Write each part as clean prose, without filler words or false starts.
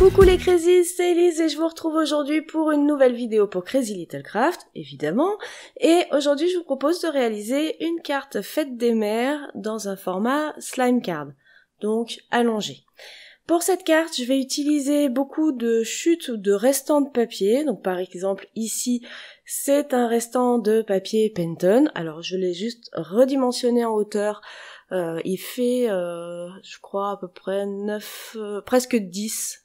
Coucou les Crazy, c'est Elise et je vous retrouve aujourd'hui pour une nouvelle vidéo pour Crazy Little Craft, évidemment. Et aujourd'hui je vous propose de réaliser une carte Fête des Mères dans un format slime card, donc allongé. Pour cette carte, je vais utiliser beaucoup de chutes ou de restants de papier. Donc par exemple ici, c'est un restant de papier Penton. Alors je l'ai juste redimensionné en hauteur. Il fait, je crois, à peu près 9, presque 10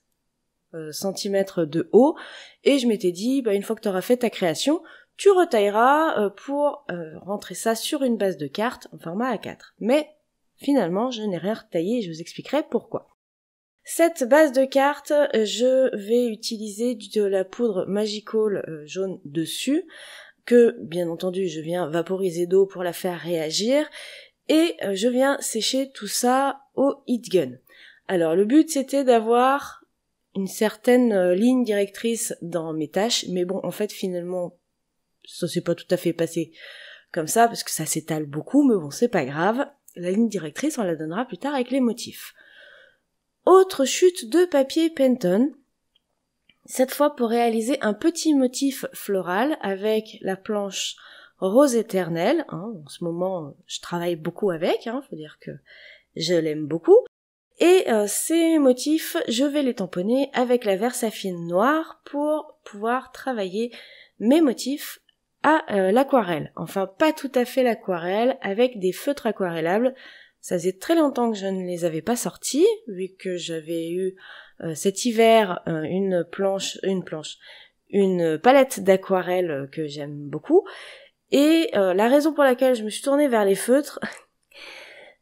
centimètres de haut. Et je m'étais dit, une fois que tu auras fait ta création, tu retailleras pour rentrer ça sur une base de carte en format A4. Mais finalement, je n'ai rien retaillé et je vous expliquerai pourquoi. Cette base de carte, je vais utiliser de la poudre Magical jaune dessus, que bien entendu je viens vaporiser d'eau pour la faire réagir, et je viens sécher tout ça au heat gun. Alors le but c'était d'avoir une certaine ligne directrice dans mes tâches, mais bon en fait finalement ça s'est pas tout à fait passé comme ça, parce que ça s'étale beaucoup, mais bon c'est pas grave, la ligne directrice on la donnera plus tard avec les motifs. Autre chute de papier Penton, cette fois pour réaliser un petit motif floral avec la planche Rose Éternelle. En ce moment, je travaille beaucoup avec, faut dire que je l'aime beaucoup. Et ces motifs, je vais les tamponner avec la Versafine noire pour pouvoir travailler mes motifs à l'aquarelle. Enfin, pas tout à fait l'aquarelle, avec des feutres aquarellables. Ça faisait très longtemps que je ne les avais pas sortis, vu que j'avais eu cet hiver une palette d'aquarelle que j'aime beaucoup. Et la raison pour laquelle je me suis tournée vers les feutres,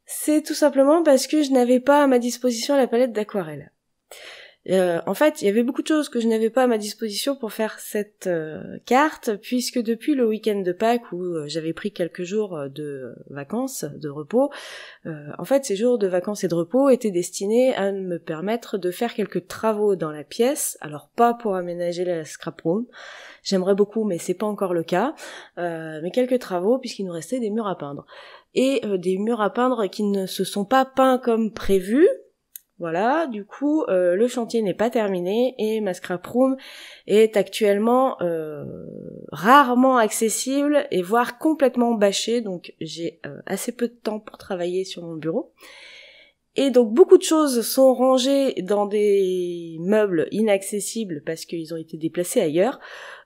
c'est tout simplement parce que je n'avais pas à ma disposition la palette d'aquarelle. En fait, il y avait beaucoup de choses que je n'avais pas à ma disposition pour faire cette carte, puisque depuis le week-end de Pâques, où j'avais pris quelques jours de vacances, de repos, en fait, ces jours de vacances et de repos étaient destinés à me permettre de faire quelques travaux dans la pièce, alors pas pour aménager la scrap room, j'aimerais beaucoup, mais c'est pas encore le cas, mais quelques travaux, puisqu'il nous restait des murs à peindre. Et des murs à peindre qui ne se sont pas peints comme prévu. Voilà, du coup, le chantier n'est pas terminé et ma scrap room est actuellement rarement accessible et voire complètement bâchée, donc j'ai assez peu de temps pour travailler sur mon bureau. Et donc beaucoup de choses sont rangées dans des meubles inaccessibles parce qu'ils ont été déplacés ailleurs,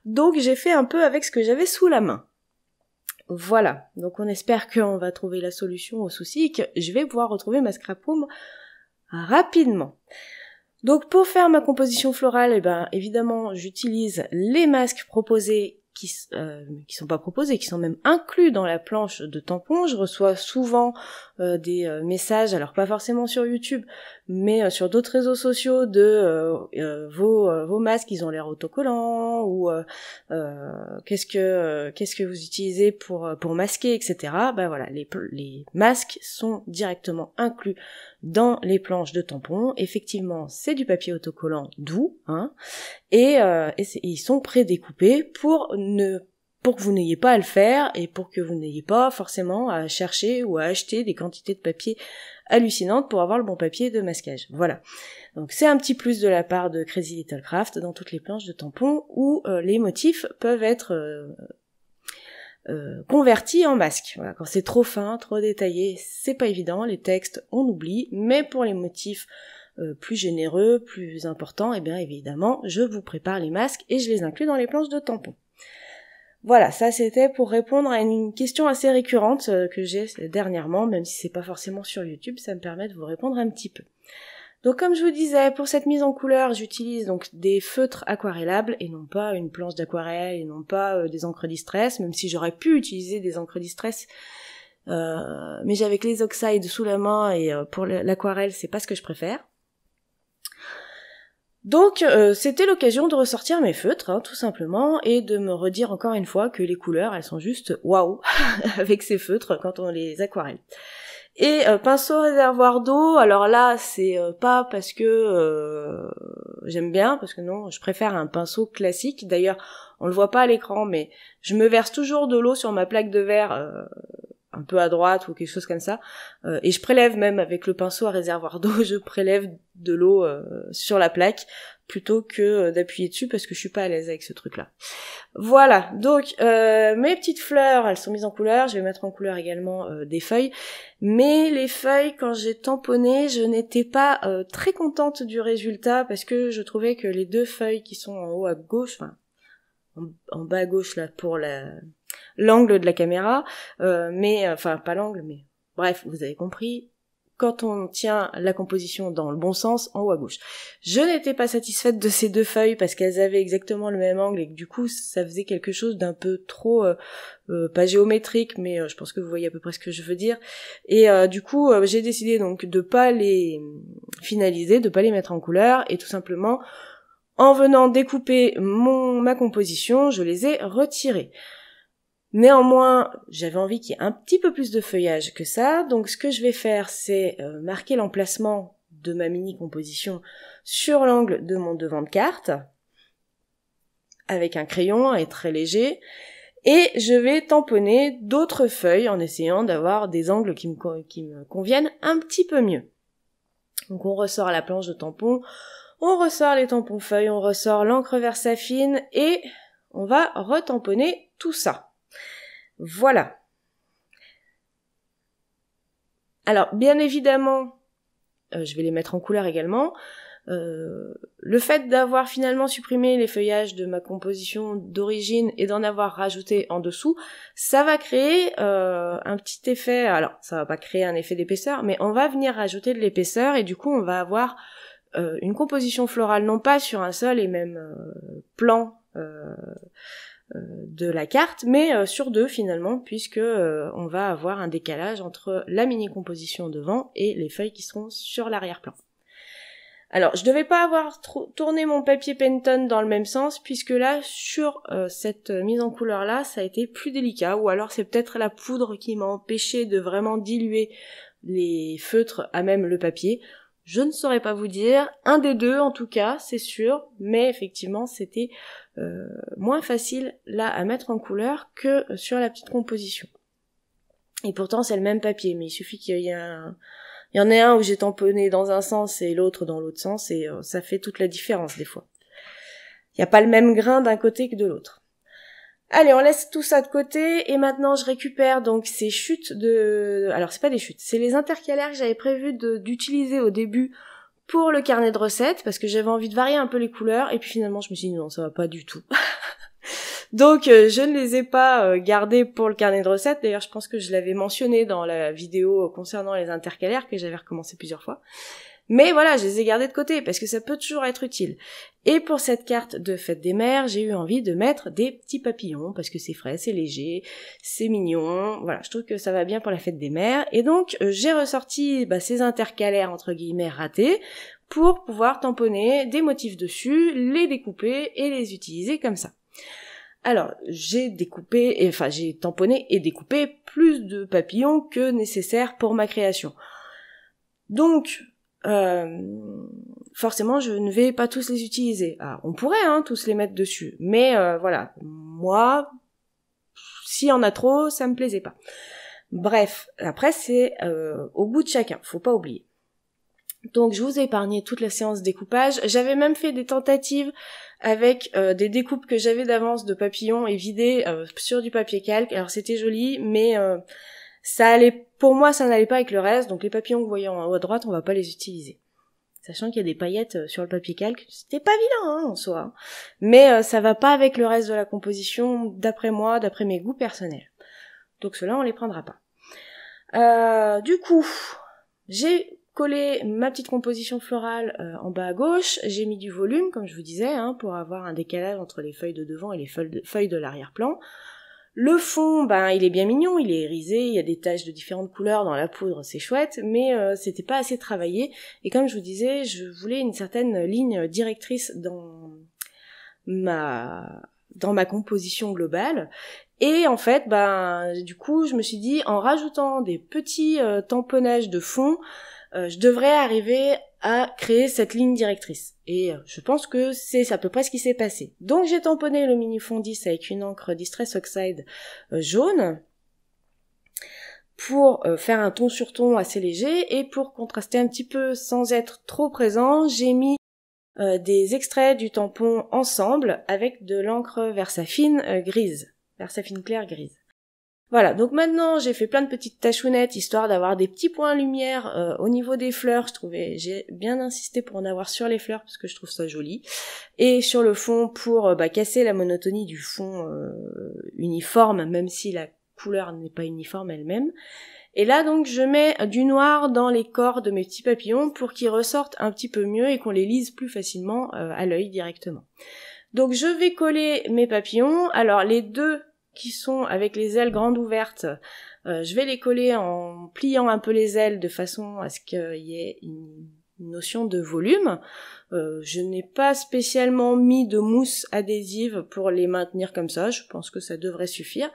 donc j'ai fait un peu avec ce que j'avais sous la main. Voilà, donc on espère qu'on va trouver la solution au souci et que je vais pouvoir retrouver ma scrap room rapidement. Donc pour faire ma composition florale, évidemment j'utilise les masques proposés qui sont pas proposés, qui sont même inclus dans la planche de tampons. Je reçois souvent des messages, alors pas forcément sur YouTube, mais sur d'autres réseaux sociaux de vos masques, ils ont l'air autocollants, ou qu'est-ce que vous utilisez pour masquer, etc. Voilà, les masques sont directement inclus dans les planches de tampons. Effectivement, c'est du papier autocollant doux, et ils sont prédécoupés pour que vous n'ayez pas à le faire et pour que vous n'ayez pas forcément à chercher ou à acheter des quantités de papier hallucinantes pour avoir le bon papier de masquage. Voilà. Donc c'est un petit plus de la part de Crazy Little Craft dans toutes les planches de tampons où les motifs peuvent être convertis en masques. Voilà. Quand c'est trop fin, trop détaillé, c'est pas évident, les textes on oublie, mais pour les motifs plus généreux, plus importants, évidemment, je vous prépare les masques et je les inclus dans les planches de tampons. Voilà, ça c'était pour répondre à une question assez récurrente que j'ai dernièrement, même si c'est pas forcément sur YouTube, ça me permet de vous répondre un petit peu. Donc comme je vous disais, pour cette mise en couleur, j'utilise donc des feutres aquarellables et non pas une planche d'aquarelle et non pas des encres distress, même si j'aurais pu utiliser des encres distress, mais j'avais que les oxydes sous la main et pour l'aquarelle c'est pas ce que je préfère. Donc c'était l'occasion de ressortir mes feutres, tout simplement, et de me redire encore une fois que les couleurs, elles sont juste waouh avec ces feutres quand on les aquarelle. Et pinceau réservoir d'eau, alors là c'est pas parce que j'aime bien, parce que non, je préfère un pinceau classique. D'ailleurs, on le voit pas à l'écran, mais je me verse toujours de l'eau sur ma plaque de verre un peu à droite ou quelque chose comme ça. Et je prélève même avec le pinceau à réservoir d'eau, je prélève de l'eau sur la plaque plutôt que d'appuyer dessus parce que je suis pas à l'aise avec ce truc-là. Voilà, donc mes petites fleurs, elles sont mises en couleur, je vais mettre en couleur également des feuilles, mais les feuilles, quand j'ai tamponné, je n'étais pas très contente du résultat parce que je trouvais que les 2 feuilles qui sont en haut à gauche, enfin en bas à gauche là pour l'angle de la caméra, mais enfin pas l'angle, mais bref, vous avez compris, quand on tient la composition dans le bon sens, en haut à gauche. Je n'étais pas satisfaite de ces 2 feuilles parce qu'elles avaient exactement le même angle et que du coup ça faisait quelque chose d'un peu trop, pas géométrique, mais je pense que vous voyez à peu près ce que je veux dire. Et du coup j'ai décidé donc de pas les finaliser, de pas les mettre en couleur et tout simplement en venant découper ma composition, je les ai retirées. Néanmoins, j'avais envie qu'il y ait un petit peu plus de feuillage que ça, donc ce que je vais faire, c'est marquer l'emplacement de ma mini-composition sur l'angle de mon devant de carte, avec un crayon et très léger, et je vais tamponner d'autres feuilles en essayant d'avoir des angles qui me conviennent un petit peu mieux. Donc on ressort la planche de tampon, on ressort les tampons feuilles, on ressort l'encre Versafine, et on va retamponner tout ça. Voilà. Alors, bien évidemment, je vais les mettre en couleur également. Le fait d'avoir finalement supprimé les feuillages de ma composition d'origine et d'en avoir rajouté en dessous, ça va créer un petit effet, alors ça va pas créer un effet d'épaisseur, mais on va venir rajouter de l'épaisseur et du coup on va avoir une composition florale non pas sur un seul et même plan de la carte, mais sur 2 finalement, puisque on va avoir un décalage entre la mini-composition devant et les feuilles qui seront sur l'arrière-plan. Alors, je devais pas avoir tourné mon papier Penton dans le même sens, puisque là, sur cette mise en couleur-là, ça a été plus délicat, ou alors c'est peut-être la poudre qui m'a empêché de vraiment diluer les feutres à même le papier. Je ne saurais pas vous dire, un des 2 en tout cas, c'est sûr, mais effectivement c'était moins facile là à mettre en couleur que sur la petite composition. Et pourtant c'est le même papier, mais il suffit qu'il y en ait un où j'ai tamponné dans un sens et l'autre dans l'autre sens, et ça fait toute la différence des fois. Il n'y a pas le même grain d'un côté que de l'autre. Allez, on laisse tout ça de côté, et maintenant je récupère donc ces chutes de... Alors c'est pas des chutes, c'est les intercalaires que j'avais prévu d'utiliser au début pour le carnet de recettes, parce que j'avais envie de varier un peu les couleurs, et puis finalement je me suis dit non, ça va pas du tout. Donc je ne les ai pas gardés pour le carnet de recettes, d'ailleurs je pense que je l'avais mentionné dans la vidéo concernant les intercalaires, que j'avais recommencé plusieurs fois. Mais voilà, je les ai gardés de côté parce que ça peut toujours être utile. Et pour cette carte de fête des mères, j'ai eu envie de mettre des petits papillons parce que c'est frais, c'est léger, c'est mignon. Voilà, je trouve que ça va bien pour la fête des mères. Et donc, j'ai ressorti ces intercalaires entre guillemets ratés pour pouvoir tamponner des motifs dessus, les découper et les utiliser comme ça. Alors, j'ai tamponné et découpé plus de papillons que nécessaire pour ma création. Donc, forcément je ne vais pas tous les utiliser. Alors, on pourrait tous les mettre dessus, mais voilà, moi s'il y en a trop, ça me plaisait pas. Bref, après c'est au goût de chacun, faut pas oublier. Donc je vous ai épargné toute la séance découpage. J'avais même fait des tentatives avec des découpes que j'avais d'avance de papillons et vidées sur du papier calque. Alors c'était joli, mais pour moi ça n'allait pas avec le reste, donc les papillons que vous voyez en haut à droite, on va pas les utiliser. Sachant qu'il y a des paillettes sur le papier calque, c'était pas vilain en soi. Mais ça va pas avec le reste de la composition, d'après moi, d'après mes goûts personnels. Donc ceux-là, on les prendra pas. Du coup, j'ai collé ma petite composition florale en bas à gauche, j'ai mis du volume, comme je vous disais, pour avoir un décalage entre les feuilles de devant et les feuilles de l'arrière-plan. Le fond, il est bien mignon, il est irisé, il y a des taches de différentes couleurs dans la poudre, c'est chouette, mais c'était pas assez travaillé, et comme je vous disais, je voulais une certaine ligne directrice dans ma composition globale, et en fait, du coup, je me suis dit, en rajoutant des petits tamponnages de fond, je devrais arriver à créer cette ligne directrice. Et je pense que c'est à peu près ce qui s'est passé. Donc j'ai tamponné le mini fond 10 avec une encre Distress Oxide jaune. pour faire un ton sur ton assez léger, et pour contraster un petit peu sans être trop présent, j'ai mis des extraits du tampon ensemble avec de l'encre Versafine grise, Versafine claire grise. Voilà, donc maintenant j'ai fait plein de petites tachounettes histoire d'avoir des petits points lumière au niveau des fleurs. J'ai bien insisté pour en avoir sur les fleurs parce que je trouve ça joli, et sur le fond pour casser la monotonie du fond uniforme, même si la couleur n'est pas uniforme elle-même. Et là donc je mets du noir dans les corps de mes petits papillons pour qu'ils ressortent un petit peu mieux et qu'on les lise plus facilement à l'œil directement. Donc je vais coller mes papillons. Alors les deux qui sont avec les ailes grandes ouvertes, je vais les coller en pliant un peu les ailes de façon à ce qu'il y ait une notion de volume. Je n'ai pas spécialement mis de mousse adhésive pour les maintenir comme ça, je pense que ça devrait suffire.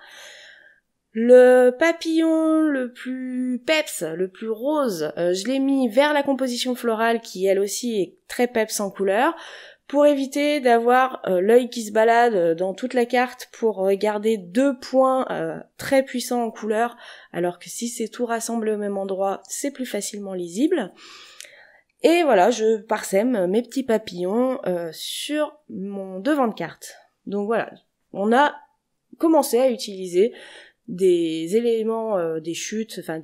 Le papillon le plus peps, le plus rose, je l'ai mis vers la composition florale qui elle aussi est très peps en couleur, pour éviter d'avoir l'œil qui se balade dans toute la carte pour garder deux points très puissants en couleur, alors que si c'est tout rassemblé au même endroit, c'est plus facilement lisible. Et voilà, je parsème mes petits papillons sur mon devant de carte. Donc voilà, on a commencé à utiliser des éléments, des chutes, enfin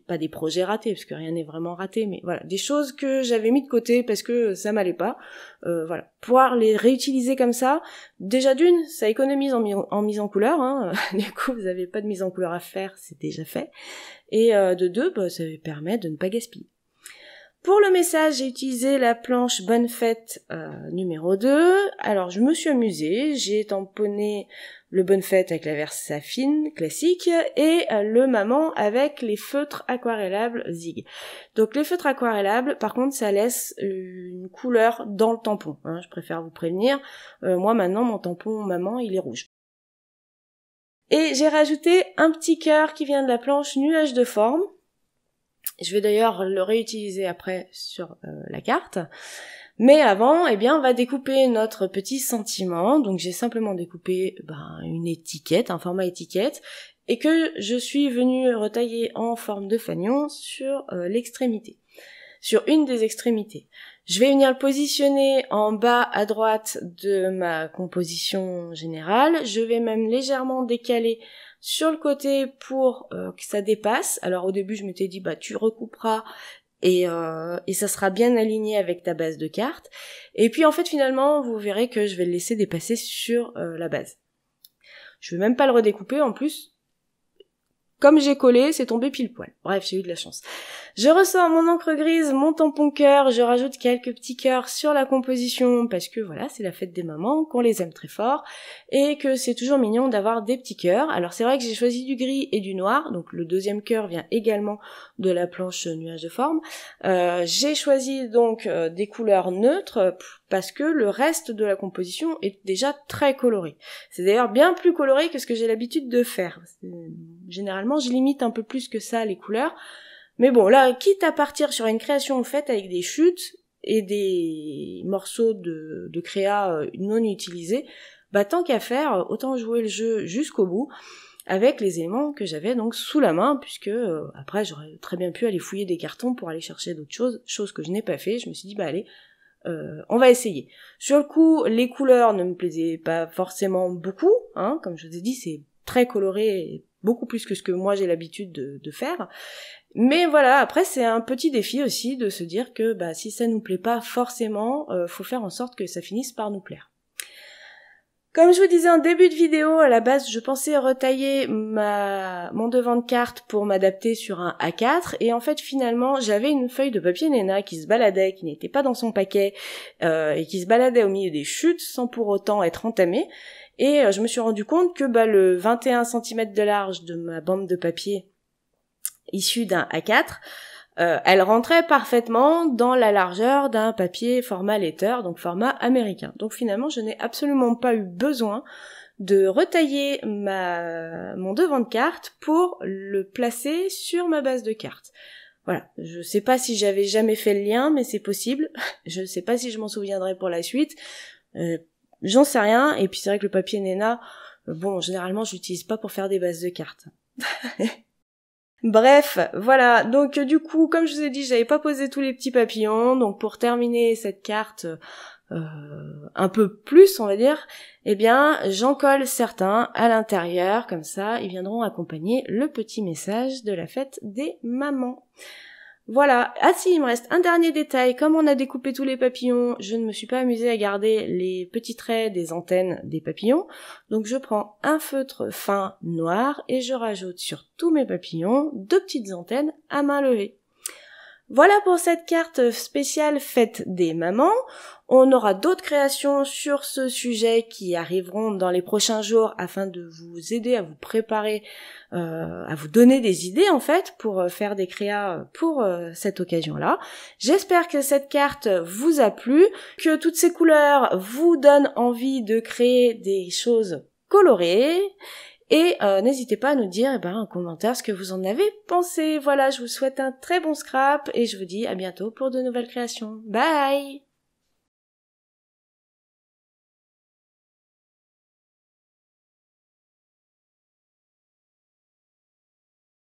pas des projets ratés, parce que rien n'est vraiment raté, mais voilà, des choses que j'avais mis de côté parce que ça m'allait pas. Voilà, pouvoir les réutiliser comme ça, déjà d'une, ça économise en mise en couleur, hein. Du coup vous avez pas de mise en couleur à faire, c'est déjà fait. Et de deux, ça permet de ne pas gaspiller. Pour le message, j'ai utilisé la planche Bonne Fête numéro 2. Alors je me suis amusée, j'ai tamponné le Bonne Fête avec la Versafine classique et le Maman avec les feutres aquarellables Zig. Donc les feutres aquarellables, par contre, ça laisse une couleur dans le tampon, hein, je préfère vous prévenir. Moi maintenant, mon tampon Maman, il est rouge. Et j'ai rajouté un petit cœur qui vient de la planche Nuage de forme. Je vais d'ailleurs le réutiliser après sur la carte. Mais avant, on va découper notre petit sentiment. Donc j'ai simplement découpé une étiquette, un format étiquette, et que je suis venue retailler en forme de fanion sur l'extrémité, sur une des extrémités. Je vais venir le positionner en bas à droite de ma composition générale. Je vais même légèrement décaler sur le côté pour que ça dépasse. Alors au début je m'étais dit tu recouperas et ça sera bien aligné avec ta base de carte. Et puis en fait finalement vous verrez que je vais le laisser dépasser sur la base. Je vais même pas le redécouper, en plus comme j'ai collé, c'est tombé pile poil. Bref, j'ai eu de la chance. Je ressors mon encre grise, mon tampon cœur, je rajoute quelques petits cœurs sur la composition parce que voilà, c'est la fête des mamans, qu'on les aime très fort et que c'est toujours mignon d'avoir des petits cœurs. Alors c'est vrai que j'ai choisi du gris et du noir, donc le deuxième cœur vient également de la planche Nuage de forme. J'ai choisi donc des couleurs neutres parce que le reste de la composition est déjà très coloré. C'est d'ailleurs bien plus coloré que ce que j'ai l'habitude de faire. Généralement, je limite un peu plus que ça les couleurs. Mais bon, là, quitte à partir sur une création faite avec des chutes et des morceaux de créa non utilisés, tant qu'à faire, autant jouer le jeu jusqu'au bout avec les éléments que j'avais donc sous la main, puisque après j'aurais très bien pu aller fouiller des cartons pour aller chercher d'autres choses, chose que je n'ai pas fait. Je me suis dit allez, on va essayer. Sur le coup, les couleurs ne me plaisaient pas forcément beaucoup, hein, comme je vous ai dit, c'est très coloré, et beaucoup plus que ce que moi j'ai l'habitude de faire. Mais voilà, après c'est un petit défi aussi de se dire que si ça nous plaît pas forcément, faut faire en sorte que ça finisse par nous plaire. Comme je vous disais en début de vidéo, à la base je pensais retailler mon devant de carte pour m'adapter sur un A4, et en fait finalement j'avais une feuille de papier Nena qui se baladait, qui n'était pas dans son paquet, et qui se baladait au milieu des chutes sans pour autant être entamée, et je me suis rendu compte que le 21 cm de large de ma bande de papier issue d'un A4, elle rentrait parfaitement dans la largeur d'un papier format letter, donc format américain. Donc finalement, je n'ai absolument pas eu besoin de retailler mon devant de carte pour le placer sur ma base de carte. Voilà, je sais pas si j'avais jamais fait le lien, mais c'est possible. Je ne sais pas si je m'en souviendrai pour la suite. J'en sais rien, et puis c'est vrai que le papier Nena, généralement je l'utilise pas pour faire des bases de cartes. Bref, voilà. Donc du coup, comme je vous ai dit, j'avais pas posé tous les petits papillons. Donc pour terminer cette carte un peu plus, on va dire, eh bien, j'en colle certains à l'intérieur. Comme ça, ils viendront accompagner le petit message de la fête des mamans. Voilà. Ah si, il me reste un dernier détail. Comme on a découpé tous les papillons, je ne me suis pas amusée à garder les petits traits des antennes des papillons. Donc je prends un feutre fin noir et je rajoute sur tous mes papillons 2 petites antennes à main levée. Voilà pour cette carte spéciale fête des mamans. On aura d'autres créations sur ce sujet qui arriveront dans les prochains jours afin de vous aider à vous préparer, à vous donner des idées en fait pour faire des créas pour cette occasion-là. J'espère que cette carte vous a plu, que toutes ces couleurs vous donnent envie de créer des choses colorées. Et n'hésitez pas à nous dire en commentaire ce que vous en avez pensé. Voilà, je vous souhaite un très bon scrap et je vous dis à bientôt pour de nouvelles créations. Bye!